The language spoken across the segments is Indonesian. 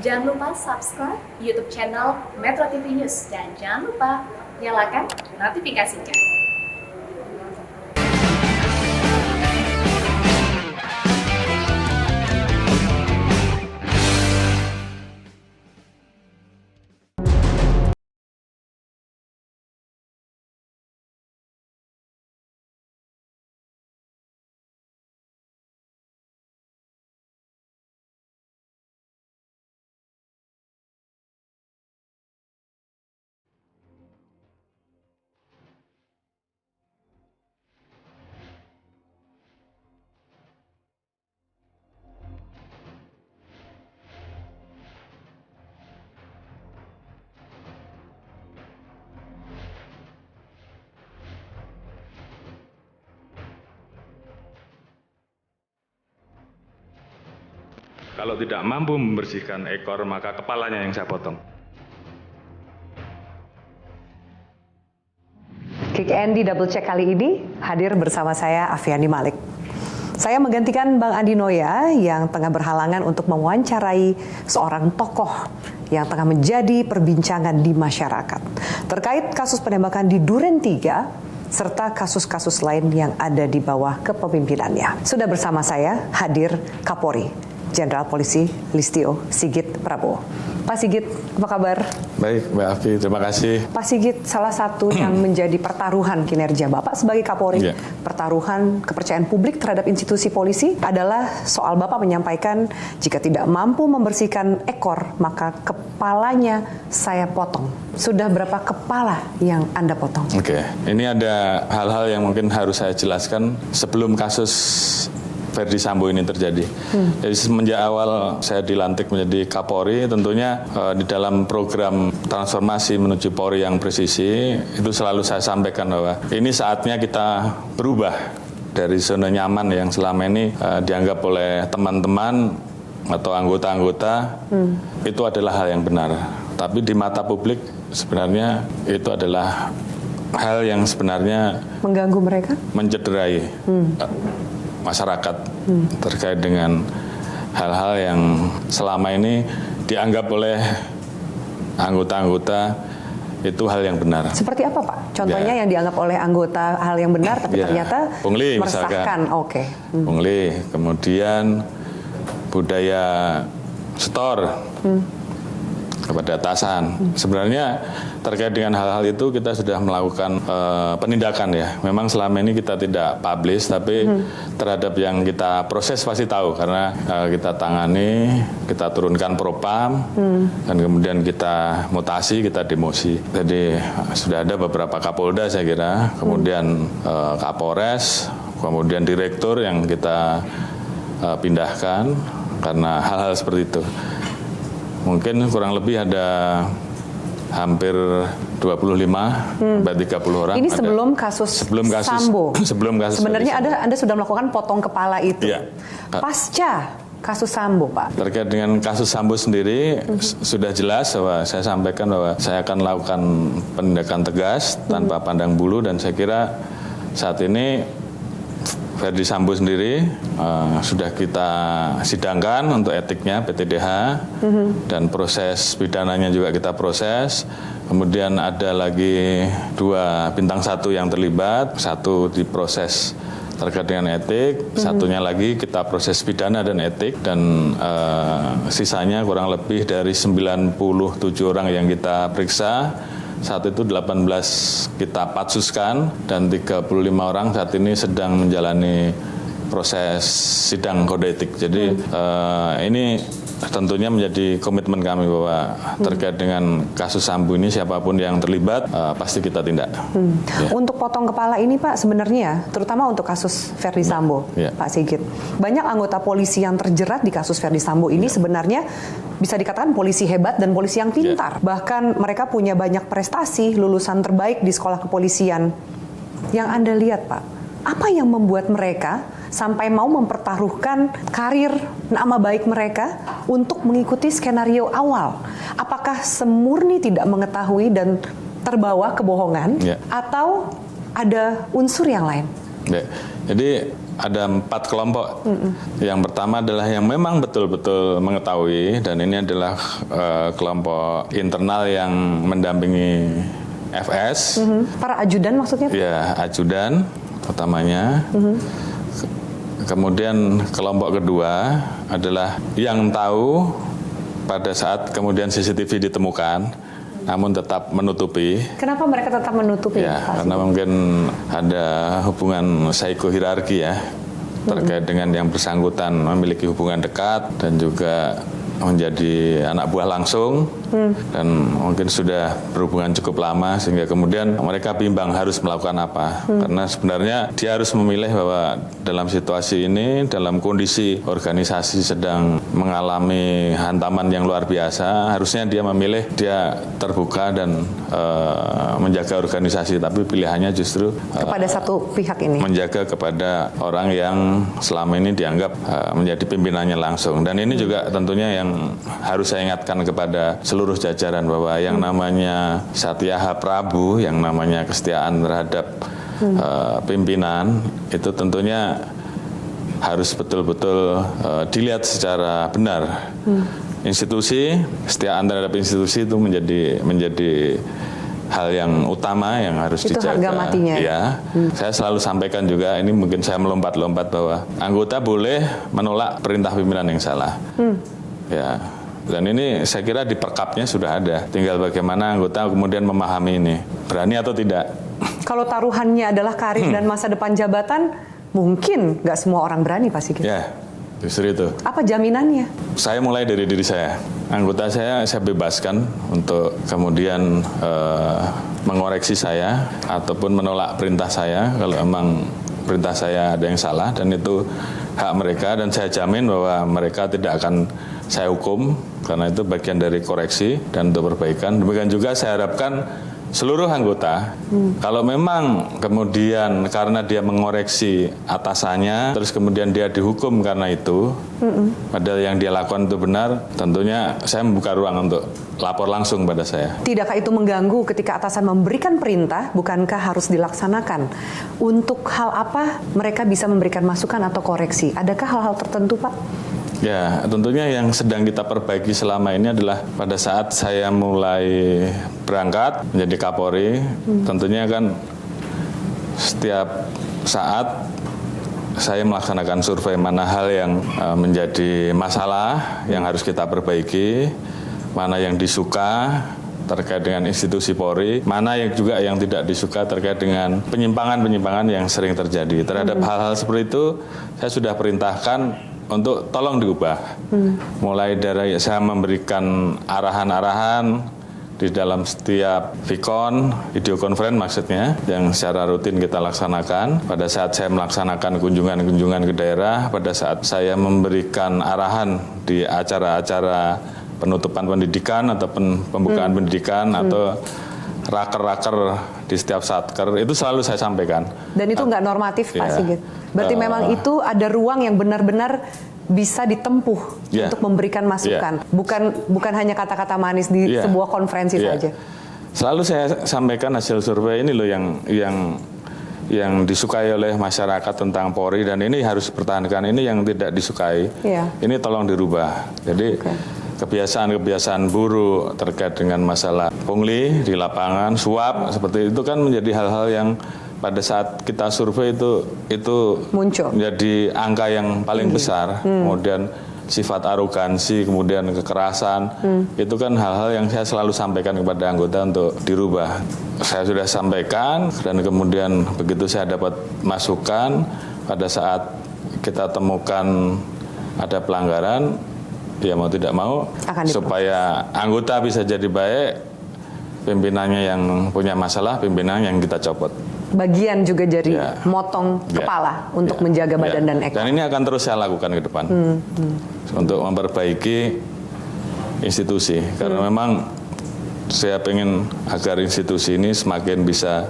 Jangan lupa subscribe YouTube channel Metro TV News dan jangan lupa nyalakan notifikasinya. Kalau tidak mampu membersihkan ekor, maka kepalanya yang saya potong. Kick Andy Double Check kali ini hadir bersama saya Afiani Malik. Saya menggantikan Bang Andi Noya yang tengah berhalangan untuk mewawancarai seorang tokoh yang tengah menjadi perbincangan di masyarakat terkait kasus penembakan di Duren 3 serta kasus-kasus lain yang ada di bawah kepemimpinannya. Sudah bersama saya hadir Kapolri Jenderal Polisi Listio Sigit Prabowo. Pak Sigit, apa kabar? Baik, Mbak Afi, terima kasih. Pak Sigit, salah satu yang menjadi pertaruhan kinerja Bapak sebagai Kapolri, pertaruhan kepercayaan publik terhadap institusi polisi adalah soal Bapak menyampaikan jika tidak mampu membersihkan ekor, maka kepalanya saya potong. Sudah berapa kepala yang Anda potong? Oke, ini ada hal-hal yang mungkin harus saya jelaskan sebelum kasus Verdi Sambo ini terjadi. Jadi semenjak awal saya dilantik menjadi Kapolri, tentunya di dalam program transformasi menuju Polri yang presisi, itu selalu saya sampaikan bahwa ini saatnya kita berubah dari zona nyaman yang selama ini dianggap oleh teman-teman atau anggota-anggota itu adalah hal yang benar. Tapi di mata publik sebenarnya itu adalah hal yang sebenarnya mengganggu mereka, mencederai masyarakat terkait dengan hal-hal yang selama ini dianggap oleh anggota-anggota itu hal yang benar. Seperti apa Pak? Contohnya yang dianggap oleh anggota hal yang benar tapi ternyata pungli, meresahkan. Oke. Pungli, kemudian budaya setor kepada atasan. Sebenarnya terkait dengan hal-hal itu kita sudah melakukan penindakan ya. Memang selama ini kita tidak publish, tapi terhadap yang kita proses pasti tahu karena kita tangani, kita turunkan propam, dan kemudian kita mutasi, kita demosi. Jadi sudah ada beberapa Kapolda saya kira, kemudian Kapolres, kemudian Direktur yang kita pindahkan karena hal-hal seperti itu. Mungkin kurang lebih ada hampir 25 sampai 30 orang. Ini sebelum kasus Sambo. Sebelum kasus sebenarnya Anda sudah melakukan potong kepala itu. Ya. Pasca kasus Sambo, Pak. Terkait dengan kasus Sambo sendiri sudah jelas bahwa saya sampaikan bahwa saya akan melakukan penindakan tegas tanpa pandang bulu, dan saya kira saat ini Verdi Sambo sendiri sudah kita sidangkan untuk etiknya PTDH dan proses pidananya juga kita proses. Kemudian ada lagi 2 bintang 1 yang terlibat, 1 diproses terkait dengan etik, satunya lagi kita proses pidana dan etik, dan sisanya kurang lebih dari 97 orang yang kita periksa. Saat itu 18 kita patsuskan dan 35 orang saat ini sedang menjalani proses sidang kode etik. Jadi ini tentunya menjadi komitmen kami bahwa terkait dengan kasus Sambo ini siapapun yang terlibat pasti kita tindak. Ya. Untuk potong kepala ini Pak, sebenarnya terutama untuk kasus Verdi Sambo, Pak Sigit, banyak anggota polisi yang terjerat di kasus Verdi Sambo ini sebenarnya bisa dikatakan polisi hebat dan polisi yang pintar. Bahkan mereka punya banyak prestasi, lulusan terbaik di sekolah kepolisian. Yang Anda lihat Pak, apa yang membuat mereka sampai mau mempertaruhkan karir, nama baik mereka untuk mengikuti skenario awal? Apakah semurni tidak mengetahui dan terbawa kebohongan, atau ada unsur yang lain? Jadi ada 4 kelompok. Yang pertama adalah yang memang betul-betul mengetahui, dan ini adalah kelompok internal yang mendampingi FS. Para ajudan maksudnya? Ya, ajudan utamanya. Kemudian kelompok kedua adalah yang tahu pada saat kemudian CCTV ditemukan, namun tetap menutupi. Kenapa mereka tetap menutupi? Ya, karena mungkin ada hubungan psikohierarki ya, terkait dengan yang bersangkutan memiliki hubungan dekat dan juga menjadi anak buah langsung, dan mungkin sudah berhubungan cukup lama sehingga kemudian mereka bimbang harus melakukan apa, karena sebenarnya dia harus memilih bahwa dalam situasi ini, dalam kondisi organisasi sedang mengalami hantaman yang luar biasa, harusnya dia memilih dia terbuka dan menjaga organisasi, tapi pilihannya justru kepada satu pihak ini, menjaga kepada orang yang selama ini dianggap menjadi pimpinannya langsung. Dan ini juga tentunya yang harus saya ingatkan kepada seluruh jajaran bahwa yang namanya Satyaha Prabu, yang namanya kesetiaan terhadap pimpinan, itu tentunya harus betul-betul dilihat secara benar. Institusi, kesetiaan terhadap institusi itu menjadi hal yang utama yang harus itu dijaga. Harga matinya. Ya, saya selalu sampaikan juga, ini mungkin saya melompat-lompat, bahwa anggota boleh menolak perintah pimpinan yang salah. Ya, dan ini saya kira di perkapnya sudah ada. Tinggal bagaimana anggota kemudian memahami ini, berani atau tidak. Kalau taruhannya adalah karir dan masa depan jabatan, mungkin nggak semua orang berani, Pak Sigit. Ya, justru itu. Apa jaminannya? Saya mulai dari diri saya. Anggota saya bebaskan untuk kemudian mengoreksi saya ataupun menolak perintah saya kalau memang perintah saya ada yang salah, dan itu hak mereka, dan saya jamin bahwa mereka tidak akan saya hukum karena itu bagian dari koreksi dan untuk perbaikan. Demikian juga saya harapkan seluruh anggota, kalau memang kemudian karena dia mengoreksi atasannya, terus kemudian dia dihukum karena itu, padahal yang dia lakukan itu benar, tentunya saya membuka ruang untuk lapor langsung pada saya. Tidakkah itu mengganggu ketika atasan memberikan perintah, bukankah harus dilaksanakan? Untuk hal apa mereka bisa memberikan masukan atau koreksi? Adakah hal-hal tertentu, Pak? Ya, tentunya yang sedang kita perbaiki selama ini adalah pada saat saya mulai berangkat menjadi Kapolri, tentunya kan setiap saat saya melaksanakan survei mana hal yang menjadi masalah yang harus kita perbaiki, mana yang disuka terkait dengan institusi Polri, mana yang juga yang tidak disuka terkait dengan penyimpangan-penyimpangan yang sering terjadi. Terhadap hal-hal seperti itu, saya sudah perintahkan untuk tolong diubah. Mulai dari saya memberikan arahan-arahan di dalam setiap Vicon, video conference maksudnya, yang secara rutin kita laksanakan. Pada saat saya melaksanakan kunjungan-kunjungan ke daerah, pada saat saya memberikan arahan di acara-acara penutupan pendidikan atau pembukaan pendidikan atau raker-raker di setiap satker, itu selalu saya sampaikan. Dan itu nggak normatif, Pak Ya. Sigit. Berarti memang itu ada ruang yang benar-benar bisa ditempuh untuk memberikan masukan. Bukan hanya kata-kata manis di sebuah konferensi saja. Selalu saya sampaikan hasil survei ini loh yang disukai oleh masyarakat tentang Polri, dan ini harus dipertahankan. Ini yang tidak disukai. Ini tolong dirubah. Jadi kebiasaan-kebiasaan buruk terkait dengan masalah pungli di lapangan, suap, seperti itu kan menjadi hal-hal yang pada saat kita survei itu muncul menjadi angka yang paling besar. Kemudian sifat arogansi, kemudian kekerasan, itu kan hal-hal yang saya selalu sampaikan kepada anggota untuk dirubah. Saya sudah sampaikan, dan kemudian begitu saya dapat masukan, pada saat kita temukan ada pelanggaran, ya mau tidak mau, supaya anggota bisa jadi baik, pimpinannya yang punya masalah, pimpinan yang kita copot. Bagian juga jadi motong kepala untuk menjaga badan dan ekor. Dan ini akan terus saya lakukan ke depan untuk memperbaiki institusi, karena memang saya ingin agar institusi ini semakin bisa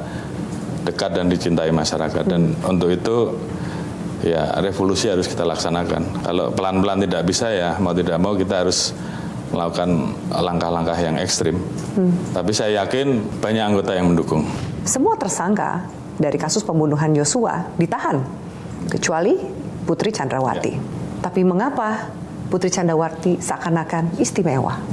dekat dan dicintai masyarakat, dan untuk itu ya revolusi harus kita laksanakan. Kalau pelan-pelan tidak bisa, ya mau tidak mau kita harus melakukan langkah-langkah yang ekstrim. Tapi saya yakin banyak anggota yang mendukung. Semua tersangka dari kasus pembunuhan Yosua ditahan kecuali Putri Chandrawati. Tapi mengapa Putri Chandrawati seakan-akan istimewa?